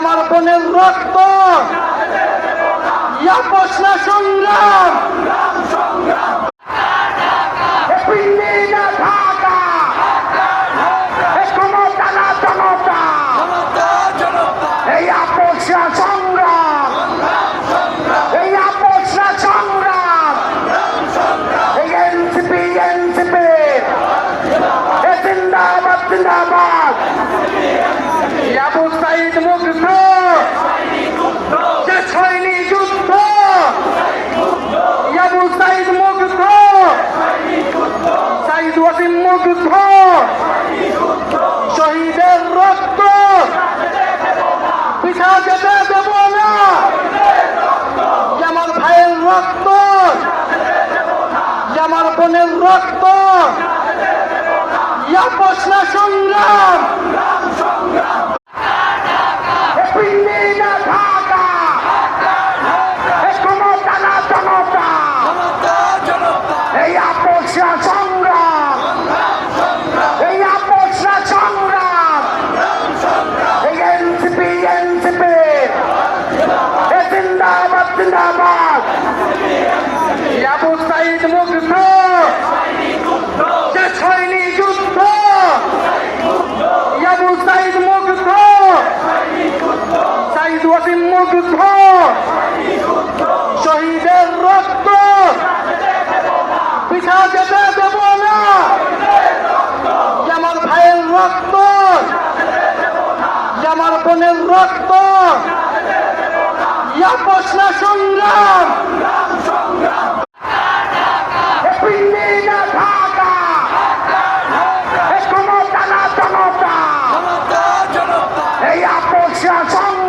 আমার বোনের রক্ত আপোষ না সংগ্রাম এই আপোষ না সংগ্রাম এই আপোষ না সংগ্রাম এই এনসিপি জিন্দাবাদ জিন্দাবাদ আবু সাইদ মুগ্ধ শেষ হয়নি যুদ্ধ আবু সাইদ মুগ্ধ সাইদ ওয়াসিম মুগ্ধ শহীদের রক্ত পিছা যেতে দেব না আমার ভাইয়ের রক্ত আমার বোনের রক্ত আপোষ না সংগ্রাম এই আপোষ না সংগ্রাম এই আপোষ না সংগ্রাম এই এনসিপি জিন্দাবাদ জিন্দাবাদ আবু সাইদ মুগ্ধ শেষ হয়নি যুদ্ধ আবু সাইদ মুগ্ধ সাইদ ওয়াসিম মুগ্ধ শহীদের রক্ত পিছা যেতে দেব না আমার ভাইয়ের রক্ত আমার বোনের রক্ত আপোষ না সংগ্রাম এই আপোষ না সংগ্রাম